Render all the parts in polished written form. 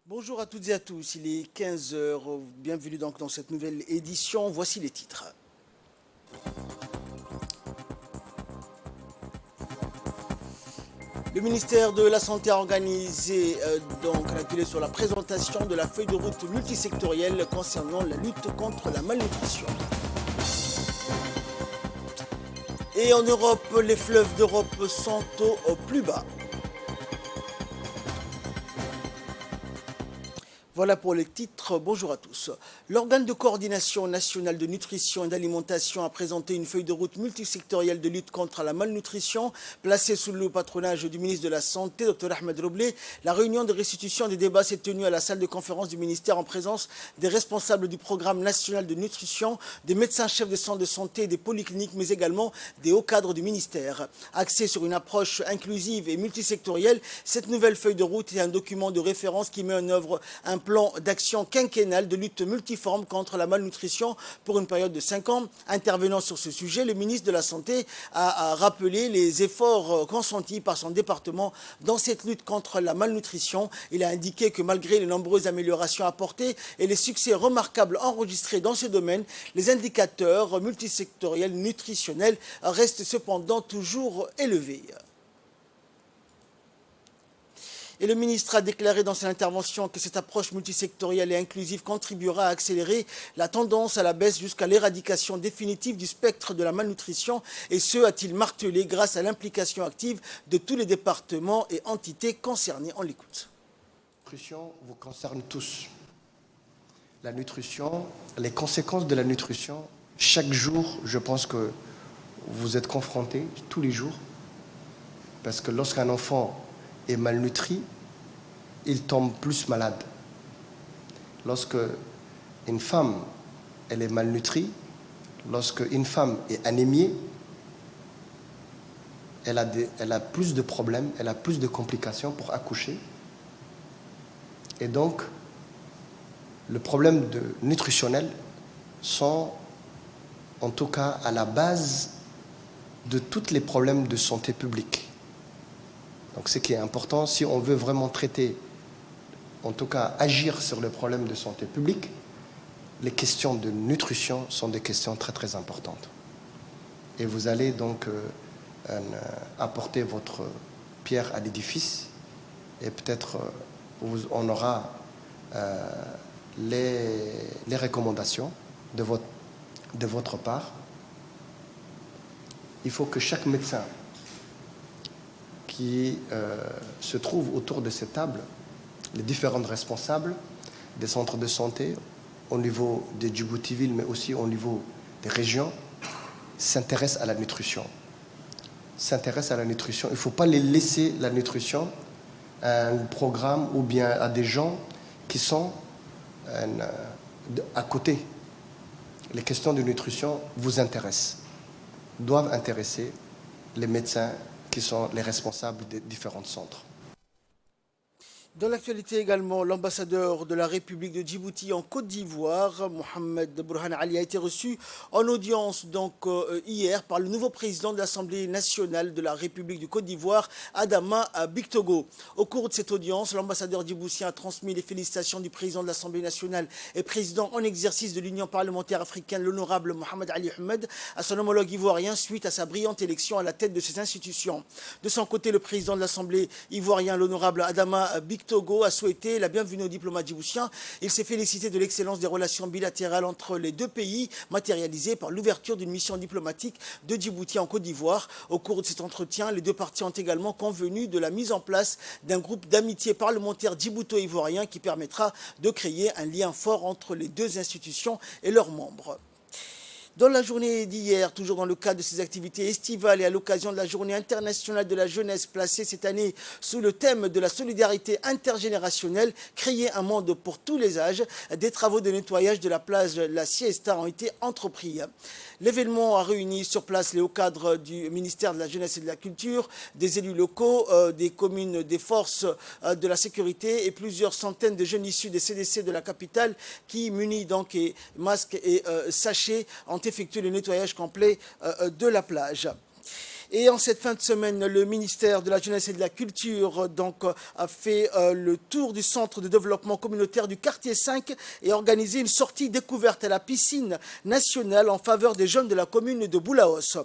Bonjour à toutes et à tous, il est 15 heures. Bienvenue donc dans cette nouvelle édition. Voici les titres. Le ministère de la Santé a organisé donc un atelier sur la présentation de la feuille de route multisectorielle concernant la lutte contre la malnutrition. Et en Europe, les fleuves d'Europe sont au plus bas. Voilà pour les titres. Bonjour à tous. L'organe de coordination nationale de nutrition et d'alimentation a présenté une feuille de route multisectorielle de lutte contre la malnutrition placée sous le patronage du ministre de la Santé, Dr Ahmed Roblé. La réunion de restitution des débats s'est tenue à la salle de conférence du ministère en présence des responsables du programme national de nutrition, des médecins-chefs des centres de santé et des polycliniques, mais également des hauts cadres du ministère. Axée sur une approche inclusive et multisectorielle, cette nouvelle feuille de route est un document de référence qui met en œuvre un plan d'action quinquennal de lutte multiforme contre la malnutrition pour une période de 5 ans. Intervenant sur ce sujet, le ministre de la Santé a rappelé les efforts consentis par son département dans cette lutte contre la malnutrition. Il a indiqué que malgré les nombreuses améliorations apportées et les succès remarquables enregistrés dans ce domaine, les indicateurs multisectoriels nutritionnels restent cependant toujours élevés. Et le ministre a déclaré dans son intervention que cette approche multisectorielle et inclusive contribuera à accélérer la tendance à la baisse jusqu'à l'éradication définitive du spectre de la malnutrition, et ce, a-t-il martelé, grâce à l'implication active de tous les départements et entités concernés. On l'écoute. La nutrition vous concerne tous. La nutrition, les conséquences de la nutrition, chaque jour, je pense que vous êtes confrontés tous les jours, parce que lorsqu'un enfant est malnutri, il tombe plus malade. Lorsque une femme elle est malnutrie, lorsque une femme est anémiée, elle a plus de problèmes, elle a plus de complications pour accoucher. Et donc, le problème nutritionnel sont en tout cas à la base de tous les problèmes de santé publique. Donc ce qui est important, si on veut vraiment traiter, en tout cas agir sur les problèmes de santé publique, les questions de nutrition sont des questions très très importantes. Et vous allez donc apporter votre pierre à l'édifice, et peut-être on aura les recommandations de votre part. Il faut que chaque médecin qui se trouvent autour de cette table, les différents responsables des centres de santé au niveau de Djibouti-Ville, mais aussi au niveau des régions, s'intéressent à la nutrition. S'intéressent à la nutrition. Il ne faut pas les laisser la nutrition à un programme ou bien à des gens qui sont à côté. Les questions de nutrition vous intéressent, doivent intéresser les médecins qui sont les responsables des différents centres. Dans l'actualité également, l'ambassadeur de la République de Djibouti en Côte d'Ivoire, Mohamed Burhan Ali, a été reçu en audience hier par le nouveau président de l'Assemblée nationale de la République du Côte d'Ivoire, Adama Bictogo. Au cours de cette audience, l'ambassadeur djiboutien a transmis les félicitations du président de l'Assemblée nationale et président en exercice de l'Union parlementaire africaine, l'honorable Mohamed Ali Ahmed, à son homologue ivoirien suite à sa brillante élection à la tête de ces institutions. De son côté, le président de l'Assemblée ivoirien, l'honorable Adama Bictogo, a souhaité la bienvenue aux diplomates djiboutiens. Il s'est félicité de l'excellence des relations bilatérales entre les deux pays, matérialisées par l'ouverture d'une mission diplomatique de Djibouti en Côte d'Ivoire. Au cours de cet entretien, les deux parties ont également convenu de la mise en place d'un groupe d'amitié parlementaire djibouto-ivoirien qui permettra de créer un lien fort entre les deux institutions et leurs membres. Dans la journée d'hier, toujours dans le cadre de ces activités estivales et à l'occasion de la Journée internationale de la jeunesse placée cette année sous le thème de la solidarité intergénérationnelle, créer un monde pour tous les âges, des travaux de nettoyage de la plage La Siesta ont été entrepris. L'événement a réuni sur place les hauts cadres du ministère de la Jeunesse et de la Culture, des élus locaux, des communes, des forces de la sécurité et plusieurs centaines de jeunes issus des CDC de la capitale qui, munis donc et masques et sachets, ont effectué le nettoyage complet de la plage. Et en cette fin de semaine, le ministère de la Jeunesse et de la Culture a fait le tour du centre de développement communautaire du quartier 5 et organisé une sortie découverte à la piscine nationale en faveur des jeunes de la commune de Boulaos.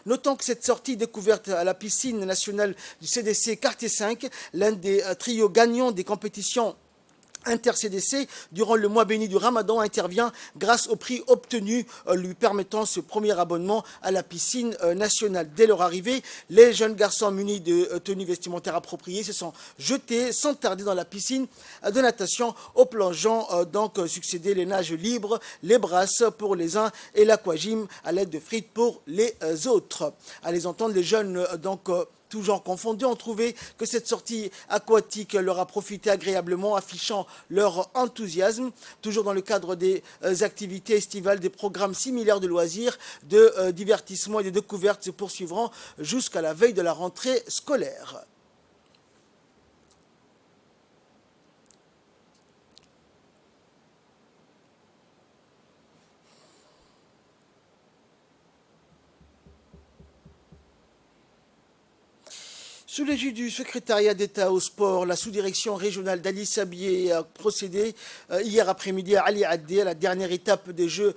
Notons que cette sortie découverte à la piscine nationale du CDC quartier 5, l'un des trios gagnants des compétitions Inter-CDC, durant le mois béni du Ramadan, intervient grâce au prix obtenu, lui permettant ce premier abonnement à la piscine nationale. Dès leur arrivée, les jeunes garçons munis de tenues vestimentaires appropriées se sont jetés sans tarder dans la piscine de natation, au plongeant succéder les nages libres, les brasses pour les uns et l'aquagym à l'aide de frites pour les autres. À les entendre, les jeunes tous genres confondus, ont trouvé que cette sortie aquatique leur a profité agréablement, affichant leur enthousiasme, toujours dans le cadre des activités estivales, des programmes similaires de loisirs, de divertissement et de découvertes se poursuivront jusqu'à la veille de la rentrée scolaire. Sous l'égide du secrétariat d'État au sport, la sous-direction régionale d'Ali Sabié a procédé hier après-midi à Ali Addé, à la dernière étape des Jeux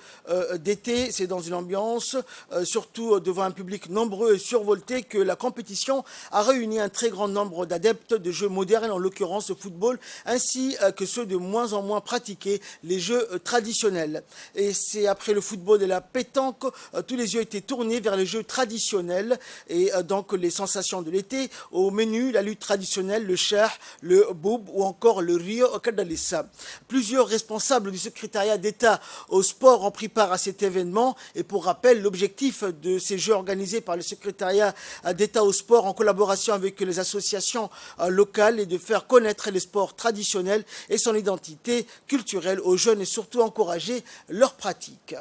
d'été. C'est dans une ambiance, surtout devant un public nombreux et survolté, que la compétition a réuni un très grand nombre d'adeptes de jeux modernes, en l'occurrence le football, ainsi que ceux de moins en moins pratiqués, les jeux traditionnels. Et c'est après le football et la pétanque, tous les yeux étaient tournés vers les jeux traditionnels et donc les sensations de l'été. Au menu, la lutte traditionnelle, le chah, le boub ou encore le rio kadalissa. Plusieurs responsables du secrétariat d'État au sport ont pris part à cet événement. Et pour rappel, l'objectif de ces jeux organisés par le secrétariat d'État au sport en collaboration avec les associations locales est de faire connaître les sports traditionnels et son identité culturelle aux jeunes et surtout encourager leur pratique.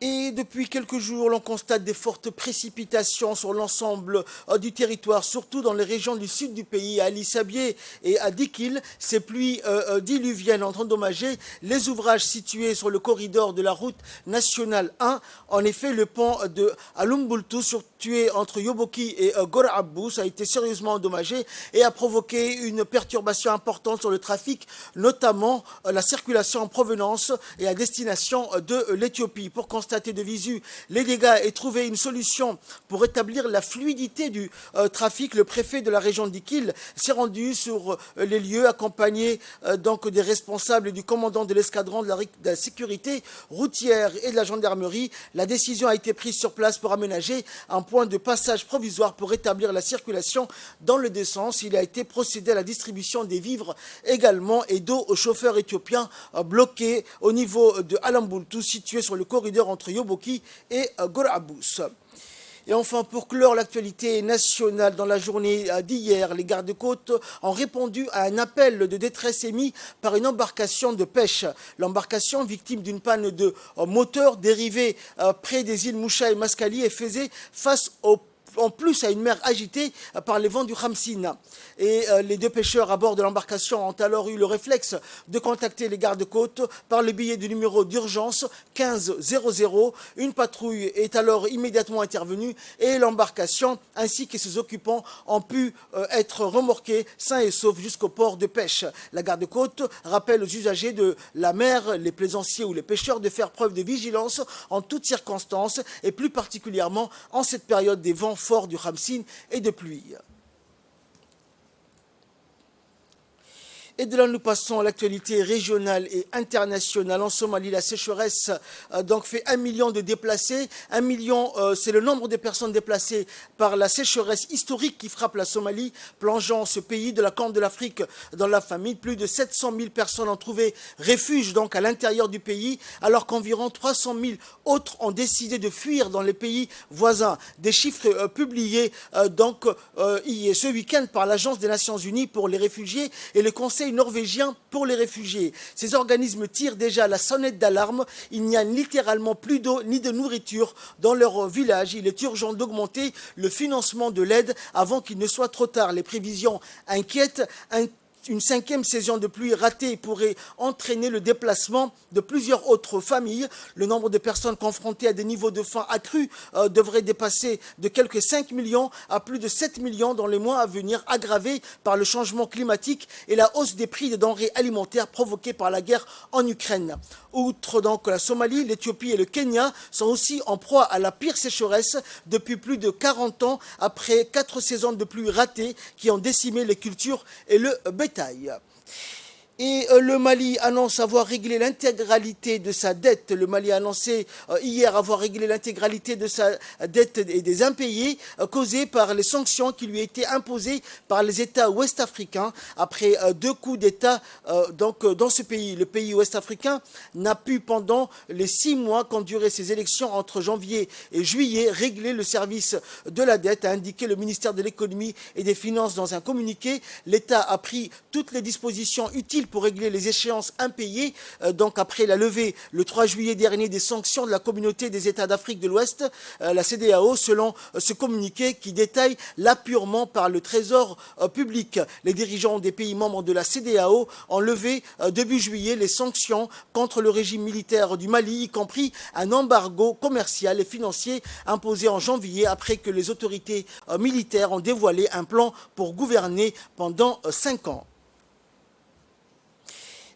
Et depuis quelques jours, l'on constate des fortes précipitations sur l'ensemble du territoire, surtout dans les régions du sud du pays, à Ali Sabié et à Dikil. Ces pluies diluviennes ont endommagé les ouvrages situés sur le corridor de la route nationale 1. En effet, le pont de Alumbultu, situé entre Yoboki et Gorabous, a été sérieusement endommagé et a provoqué une perturbation importante sur le trafic, notamment la circulation en provenance et à destination de l'Éthiopie. Pour constater de visu les dégâts et trouver une solution pour rétablir la fluidité du trafic, le préfet de la région d'Ikil s'est rendu sur les lieux accompagné des responsables et du commandant de l'escadron de la sécurité routière et de la gendarmerie. La décision a été prise sur place pour aménager un point de passage provisoire pour rétablir la circulation dans le deux sens. Il a été procédé à la distribution des vivres également et d'eau aux chauffeurs éthiopiens bloqués au niveau de Alambultu, situé sur le corridor entre Yoboki et Gorabous. Et enfin, pour clore l'actualité nationale, dans la journée d'hier, les gardes-côtes ont répondu à un appel de détresse émis par une embarcation de pêche. L'embarcation, victime d'une panne de moteur, dérivée près des îles Moucha et Mascali, et faisait face en plus à une mer agitée par les vents du Khamsina. Et les deux pêcheurs à bord de l'embarcation ont alors eu le réflexe de contacter les gardes-côtes par le biais du numéro d'urgence 1500. Une patrouille est alors immédiatement intervenue et l'embarcation ainsi que ses occupants ont pu être remorqués sains et saufs jusqu'au port de pêche. La garde-côte rappelle aux usagers de la mer, les plaisanciers ou les pêcheurs, de faire preuve de vigilance en toutes circonstances et plus particulièrement en cette période des vents forts du Khamsin et de pluie. Et de là, nous passons à l'actualité régionale et internationale. En Somalie, la sécheresse fait 1 million de déplacés. 1 million, c'est le nombre de personnes déplacées par la sécheresse historique qui frappe la Somalie, plongeant ce pays de la Corne de l'Afrique dans la famine. Plus de 700 000 personnes ont trouvé refuge à l'intérieur du pays, alors qu'environ 300 000 autres ont décidé de fuir dans les pays voisins. Des chiffres publiés ce week-end par l'Agence des Nations Unies pour les réfugiés et le Conseil norvégien pour les réfugiés. Ces organismes tirent déjà la sonnette d'alarme. Il n'y a littéralement plus d'eau ni de nourriture dans leur village. Il est urgent d'augmenter le financement de l'aide avant qu'il ne soit trop tard. Les prévisions inquiètent Une cinquième saison de pluie ratée pourrait entraîner le déplacement de plusieurs autres familles. Le nombre de personnes confrontées à des niveaux de faim accrus devrait dépasser de quelques 5 millions à plus de 7 millions dans les mois à venir, aggravés par le changement climatique et la hausse des prix des denrées alimentaires provoquée par la guerre en Ukraine. Outre donc la Somalie, l'Éthiopie et le Kenya sont aussi en proie à la pire sécheresse depuis plus de 40 ans, après 4 saisons de pluie ratées qui ont décimé les cultures et le bétail. Et le Mali annonce avoir réglé l'intégralité de sa dette. Le Mali a annoncé hier avoir réglé l'intégralité de sa dette et des impayés causés par les sanctions qui lui étaient imposées par les États ouest-africains après 2 coups d'État dans ce pays. Le pays ouest-africain n'a pu, pendant les 6 mois qu'ont duré ces élections entre janvier et juillet, régler le service de la dette, a indiqué le ministère de l'économie et des finances dans un communiqué. L'État a pris toutes les dispositions utiles pour régler les échéances impayées, donc après la levée le 3 juillet dernier des sanctions de la communauté des États d'Afrique de l'Ouest, la CEDEAO, selon ce communiqué qui détaille l'apurement par le Trésor public. Les dirigeants des pays membres de la CEDEAO ont levé début juillet les sanctions contre le régime militaire du Mali, y compris un embargo commercial et financier imposé en janvier après que les autorités militaires ont dévoilé un plan pour gouverner pendant 5 ans.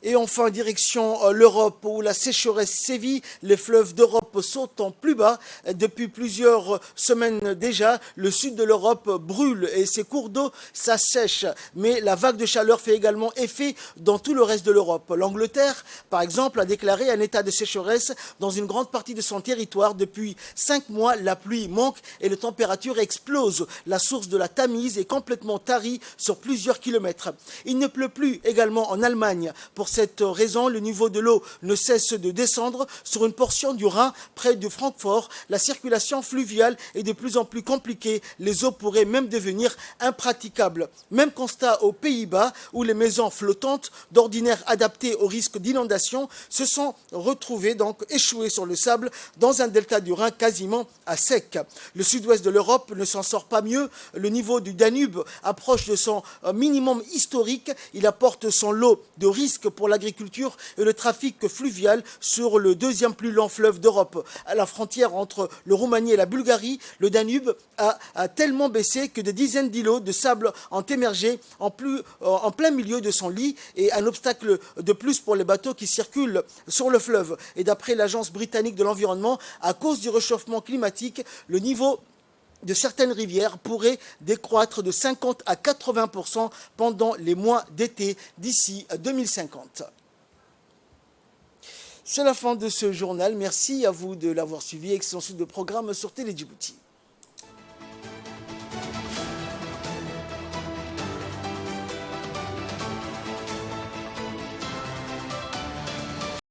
Et enfin, direction l'Europe, où la sécheresse sévit. Les fleuves d'Europe sautent en plus bas. Depuis plusieurs semaines déjà, le sud de l'Europe brûle et ses cours d'eau s'assèchent. Mais la vague de chaleur fait également effet dans tout le reste de l'Europe. L'Angleterre, par exemple, a déclaré un état de sécheresse dans une grande partie de son territoire. Depuis 5 mois, la pluie manque et les températures explosent. La source de la Tamise est complètement tarie sur plusieurs kilomètres. Il ne pleut plus également en Allemagne. Pour cette raison, le niveau de l'eau ne cesse de descendre sur une portion du Rhin près de Francfort. La circulation fluviale est de plus en plus compliquée. Les eaux pourraient même devenir impraticables. Même constat aux Pays-Bas, où les maisons flottantes, d'ordinaire adaptées au risque d'inondation, se sont retrouvées donc échouées sur le sable dans un delta du Rhin quasiment à sec. Le sud-ouest de l'Europe ne s'en sort pas mieux. Le niveau du Danube approche de son minimum historique. Il apporte son lot de risques pour l'agriculture et le trafic fluvial sur le deuxième plus long fleuve d'Europe. À la frontière entre le Roumanie et la Bulgarie, le Danube a tellement baissé que des dizaines d'îlots de sable ont émergé en plein milieu de son lit, et un obstacle de plus pour les bateaux qui circulent sur le fleuve. Et d'après l'Agence britannique de l'environnement, à cause du réchauffement climatique, le niveau de certaines rivières pourrait décroître de 50 à 80% pendant les mois d'été d'ici 2050. C'est la fin de ce journal. Merci à vous de l'avoir suivi. Excellent suite de programme sur Télé Djibouti.